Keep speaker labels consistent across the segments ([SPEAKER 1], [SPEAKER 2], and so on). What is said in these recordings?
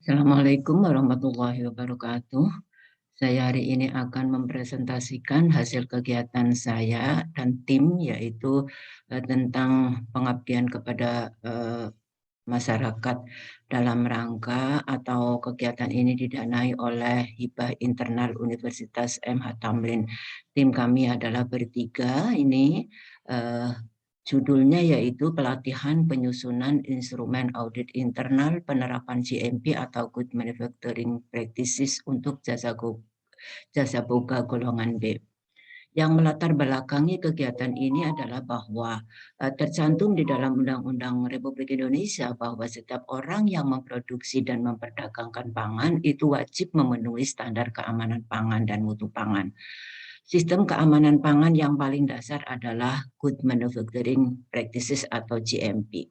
[SPEAKER 1] Assalamualaikum warahmatullahi wabarakatuh. Saya hari ini akan mempresentasikan hasil kegiatan saya dan tim, yaitu tentang pengabdian kepada masyarakat dalam rangka atau kegiatan ini didanai oleh Hibah Internal Universitas MH Tamrin. Tim kami adalah bertiga ini. eh, Judulnya yaitu pelatihan penyusunan instrumen audit internal penerapan GMP atau Good Manufacturing Practices untuk jasa boga golongan B. Yang melatar belakangi kegiatan ini adalah bahwa tercantum di dalam Undang-Undang Republik Indonesia bahwa setiap orang yang memproduksi dan memperdagangkan pangan itu wajib memenuhi standar keamanan pangan dan mutu pangan. Sistem keamanan pangan yang paling dasar adalah Good Manufacturing Practices atau GMP.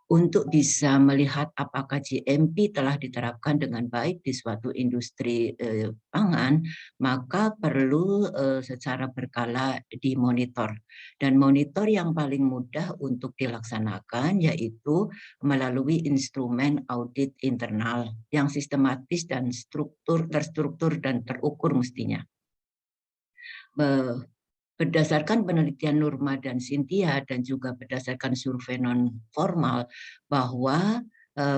[SPEAKER 1] Untuk bisa melihat apakah GMP telah diterapkan dengan baik di suatu industri pangan, maka perlu secara berkala dimonitor. Dan monitor yang paling mudah untuk dilaksanakan yaitu melalui instrumen audit internal yang sistematis dan terstruktur dan terukur mestinya. Berdasarkan penelitian Nurma dan Cynthia dan juga berdasarkan survei non formal bahwa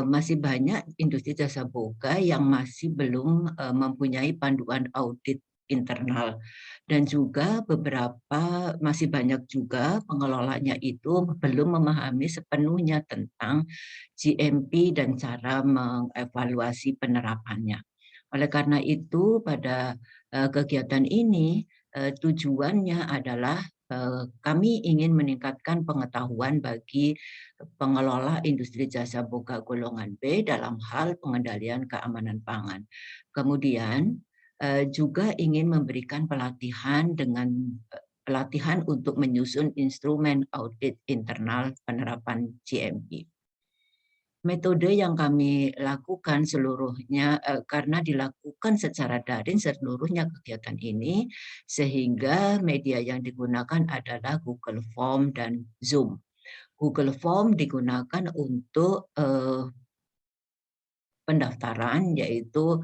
[SPEAKER 1] masih banyak industri jasa boga yang masih belum mempunyai panduan audit internal, dan juga beberapa masih banyak juga pengelolanya itu belum memahami sepenuhnya tentang GMP dan cara mengevaluasi penerapannya. Oleh karena itu pada kegiatan ini tujuannya adalah kami ingin meningkatkan pengetahuan bagi pengelola industri jasa boga golongan B dalam hal pengendalian keamanan pangan. Kemudian juga ingin memberikan pelatihan untuk menyusun instrumen audit internal penerapan GMP. Metode yang kami lakukan seluruhnya karena dilakukan secara daring seluruhnya kegiatan ini, sehingga media yang digunakan adalah Google Form dan Zoom. Google Form digunakan untuk pendaftaran, yaitu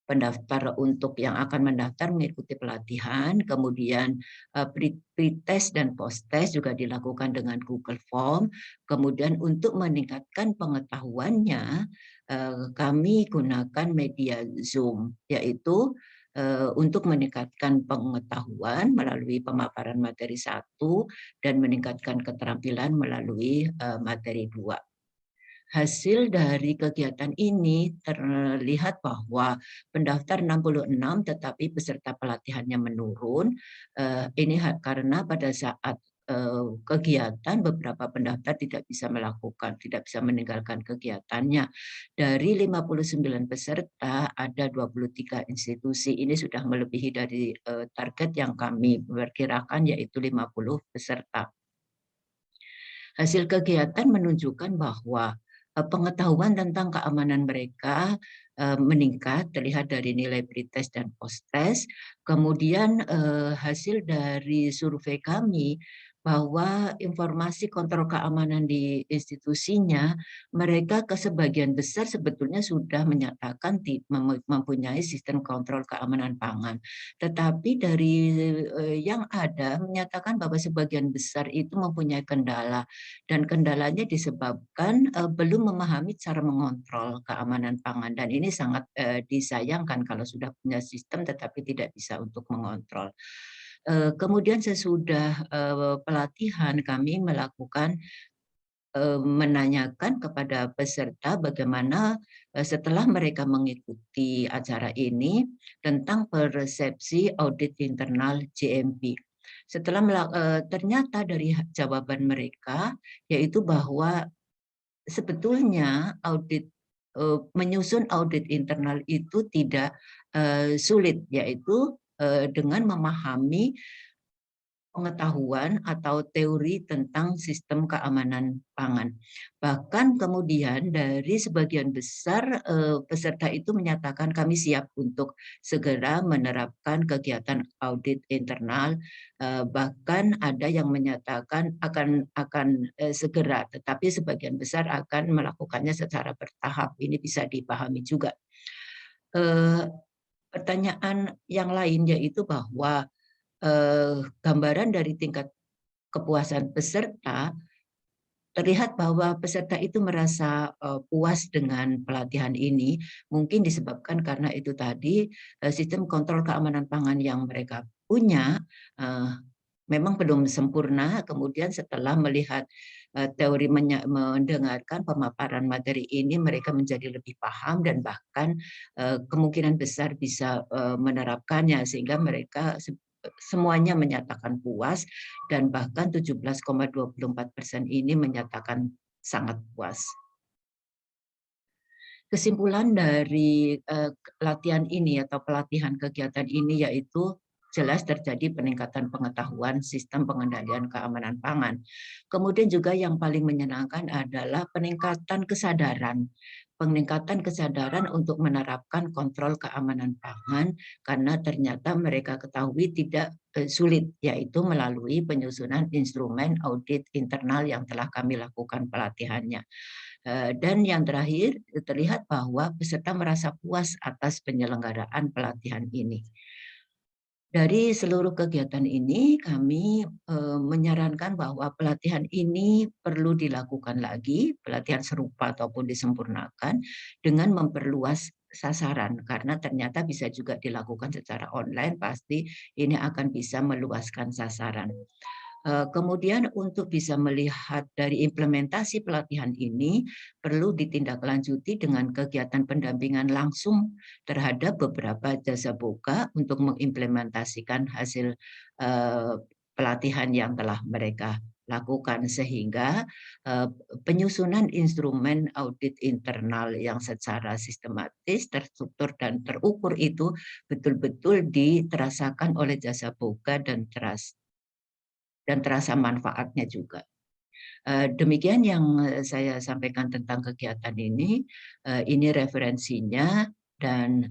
[SPEAKER 1] pendaftar untuk yang akan mendaftar mengikuti pelatihan, kemudian pre-test dan post-test juga dilakukan dengan Google Form. Kemudian untuk meningkatkan pengetahuannya, kami gunakan media Zoom, yaitu untuk meningkatkan pengetahuan melalui pemaparan materi 1 dan meningkatkan keterampilan melalui materi 2. Hasil dari kegiatan ini terlihat bahwa pendaftar 66 tetapi peserta pelatihannya menurun. Ini karena pada saat kegiatan beberapa pendaftar tidak bisa meninggalkan kegiatannya. Dari 59 peserta ada 23 institusi. Ini sudah melebihi dari target yang kami perkirakan yaitu 50 peserta. Hasil kegiatan menunjukkan bahwa pengetahuan tentang keamanan mereka meningkat, terlihat dari nilai pretest dan post-test. Kemudian hasil dari survei kami bahwa informasi kontrol keamanan di institusinya, mereka sebagian besar sebetulnya sudah menyatakan mempunyai sistem kontrol keamanan pangan. Tetapi dari yang ada menyatakan bahwa sebagian besar itu mempunyai kendala, dan kendalanya disebabkan belum memahami cara mengontrol keamanan pangan, dan ini sangat disayangkan kalau sudah punya sistem tetapi tidak bisa untuk mengontrol. Kemudian sesudah pelatihan kami melakukan menanyakan kepada peserta bagaimana setelah mereka mengikuti acara ini tentang persepsi audit internal GMP. Ternyata dari jawaban mereka yaitu bahwa sebetulnya menyusun audit internal itu tidak sulit, yaitu dengan memahami pengetahuan atau teori tentang sistem keamanan pangan. Bahkan kemudian dari sebagian besar peserta itu menyatakan kami siap untuk segera menerapkan kegiatan audit internal. Bahkan ada yang menyatakan akan segera, tetapi sebagian besar akan melakukannya secara bertahap. Ini bisa dipahami juga. Eh, Pertanyaan yang lain yaitu bahwa gambaran dari tingkat kepuasan peserta, terlihat bahwa peserta itu merasa puas dengan pelatihan ini, mungkin disebabkan karena itu tadi sistem kontrol keamanan pangan yang mereka punya eh, memang belum sempurna. Kemudian setelah melihat teori mendengarkan pemaparan materi ini, mereka menjadi lebih paham dan bahkan kemungkinan besar bisa menerapkannya, sehingga mereka semuanya menyatakan puas dan bahkan 17,24% ini menyatakan sangat puas. Kesimpulan dari latihan ini atau pelatihan kegiatan ini yaitu jelas terjadi peningkatan pengetahuan sistem pengendalian keamanan pangan. Kemudian juga yang paling menyenangkan adalah peningkatan kesadaran. Peningkatan kesadaran untuk menerapkan kontrol keamanan pangan karena ternyata mereka ketahui tidak sulit, yaitu melalui penyusunan instrumen audit internal yang telah kami lakukan pelatihannya. Dan yang terakhir, terlihat bahwa peserta merasa puas atas penyelenggaraan pelatihan ini. Dari seluruh kegiatan ini, kami menyarankan bahwa pelatihan ini perlu dilakukan lagi, pelatihan serupa ataupun disempurnakan dengan memperluas sasaran, karena ternyata bisa juga dilakukan secara online, pasti ini akan bisa meluaskan sasaran. Kemudian untuk bisa melihat dari implementasi pelatihan ini, perlu ditindaklanjuti dengan kegiatan pendampingan langsung terhadap beberapa jasa boga untuk mengimplementasikan hasil pelatihan yang telah mereka lakukan, sehingga penyusunan instrumen audit internal yang secara sistematis, terstruktur, dan terukur itu betul-betul diterasakan oleh jasa boga dan terasa manfaatnya juga. Demikian yang saya sampaikan tentang kegiatan ini. Ini referensinya dan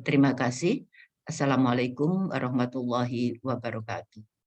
[SPEAKER 1] terima kasih. Assalamualaikum warahmatullahi wabarakatuh.